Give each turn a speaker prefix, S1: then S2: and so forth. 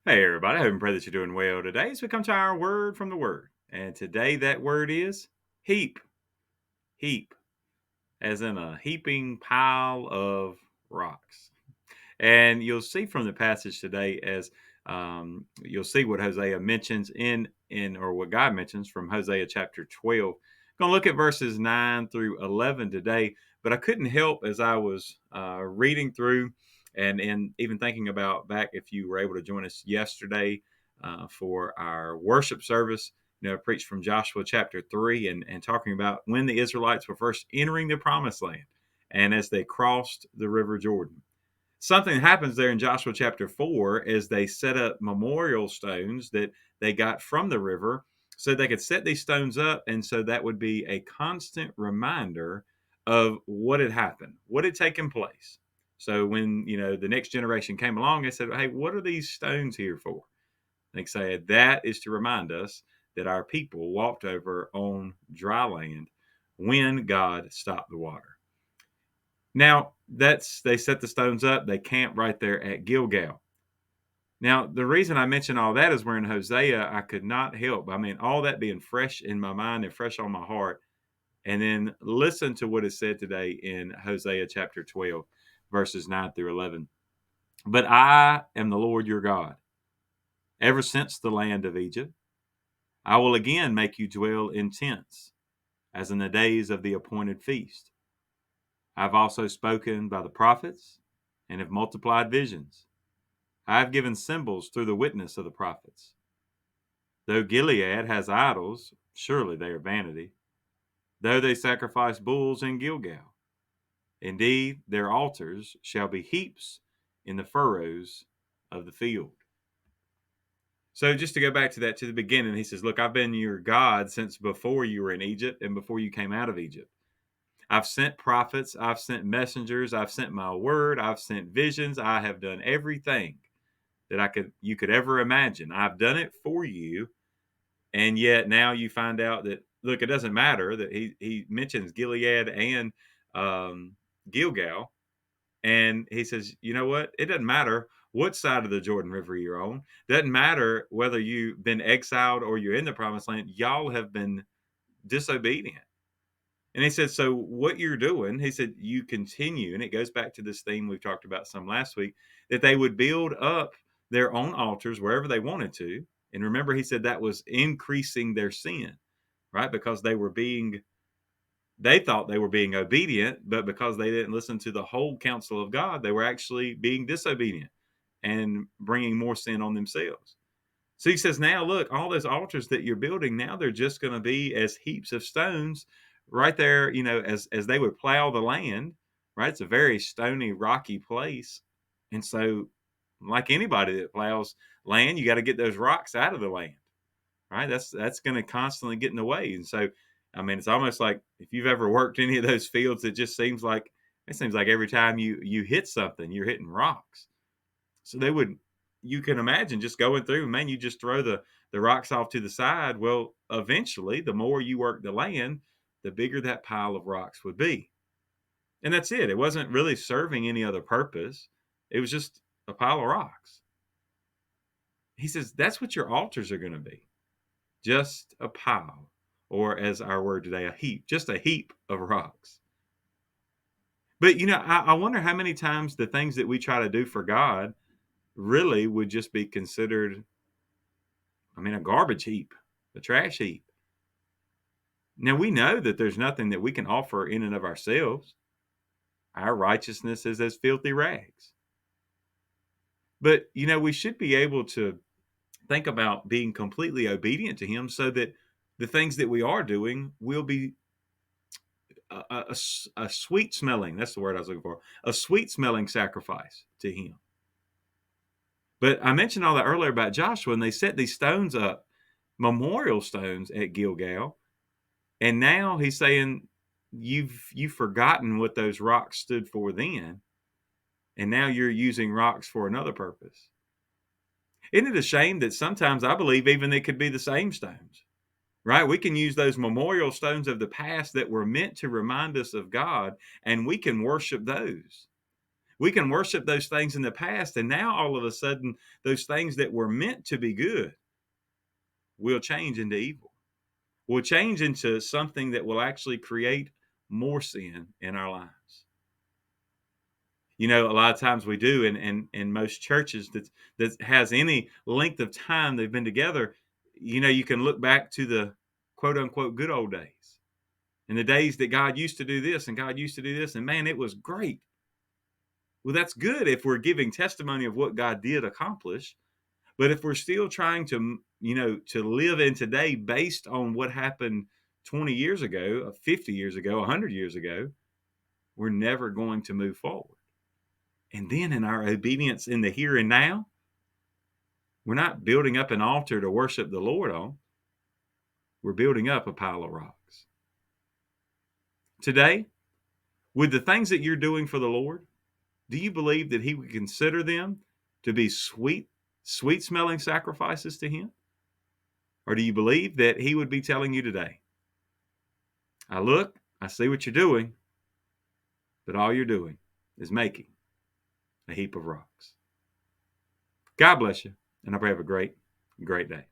S1: Hey everybody, I hope and pray that you're doing well today as we come to our word from the word. And today that word is heap. Heap, as in a heaping pile of rocks. And you'll see from the passage today as you'll see what Hosea mentions in or what God mentions from Hosea chapter 12. Going to look at verses 9 through 11 today, but I couldn't help as I was reading through and even thinking about back if you were able to join us yesterday for our worship service. I preached from Joshua chapter 3 and talking about when the Israelites were first entering the promised land and as they crossed the river Jordan. Something happens there in Joshua chapter 4 as they set up memorial stones that they got from the river so they could set these stones up. And so that would be a constant reminder of what had happened, what had taken place. So when, the next generation came along, they said, hey, what are these stones here for? They said that is to remind us that our people walked over on dry land when God stopped the water. Now, they set the stones up, they camp right there at Gilgal. Now, the reason I mention all that is we're in Hosea, I could not help. I mean, all that being fresh in my mind and fresh on my heart. And then listen to what is said today in Hosea chapter 12, verses 9 through 11. But I am the Lord your God. Ever since the land of Egypt, I will again make you dwell in tents, as in the days of the appointed feast. I have also spoken by the prophets and have multiplied visions. I have given symbols through the witness of the prophets. Though Gilead has idols, surely they are vanity. Though they sacrifice bulls in Gilgal, indeed their altars shall be heaps in the furrows of the field. So just to go back to that to the beginning, he says, look, I've been your God since before you were in Egypt and before you came out of Egypt. I've sent prophets, I've sent messengers, I've sent my word, I've sent visions, I have done everything that you could ever imagine. I've done it for you, and yet now you find out that look, it doesn't matter that he mentions Gilead and Gilgal, and he says, you know what? It doesn't matter what side of the Jordan River you're on. Doesn't matter whether you've been exiled or you're in the promised land. Y'all have been disobedient. And he said, so what you're doing, he said, you continue. And it goes back to this theme we've talked about some last week, that they would build up their own altars wherever they wanted to. And remember, he said that was increasing their sin, right? Because they thought they were being obedient, but because they didn't listen to the whole counsel of God, they were actually being disobedient and bringing more sin on themselves. So he says, now look, all those altars that you're building, now they're just going to be as heaps of stones right there, as they would plow the land, right? It's a very stony, rocky place. And so, like anybody that plows land, you got to get those rocks out of the land, right? That's going to constantly get in the way. And so, I mean, it's almost like if you've ever worked any of those fields, it seems like every time you hit something, you're hitting rocks. So you can imagine just going through, man, you just throw the rocks off to the side. Well, eventually, the more you work the land, the bigger that pile of rocks would be. And that's it. It wasn't really serving any other purpose. It was just a pile of rocks. He says that's what your altars are going to be. Just a pile, or as our word today, a heap, just a heap of rocks. But I wonder how many times the things that we try to do for God really would just be considered, I mean, a garbage heap, a trash heap. Now we know that there's nothing that we can offer in and of ourselves. Our righteousness is as filthy rags. But we should be able to think about being completely obedient to him so that the things that we are doing will be a sweet smelling, that's the word I was looking for, a sweet smelling sacrifice to him. But I mentioned all that earlier about Joshua, and they set these stones up, memorial stones at Gilgal. And now he's saying, you've forgotten what those rocks stood for then, and now you're using rocks for another purpose. Isn't it a shame that sometimes I believe even they could be the same stones, right? We can use those memorial stones of the past that were meant to remind us of God, and we can worship those. We can worship those things in the past, and now all of a sudden, those things that were meant to be good will change into evil, will change into something that will actually create more sin in our lives. You know, a lot of times we do in most churches that has any length of time they've been together, you know, you can look back to the quote unquote good old days. And the days that God used to do this and God used to do this, and man, it was great. Well, that's good if we're giving testimony of what God did accomplish. But if we're still trying to, you know, to live in today based on what happened 20 years ago, 50 years ago, 100 years ago, we're never going to move forward. And then in our obedience in the here and now, we're not building up an altar to worship the Lord on. We're building up a pile of rocks. Today, with the things that you're doing for the Lord, do you believe that He would consider them to be sweet smelling sacrifices to Him? Or do you believe that He would be telling you today, I look, I see what you're doing, but all you're doing is making a heap of rocks? God bless you, and I hope you have a great day.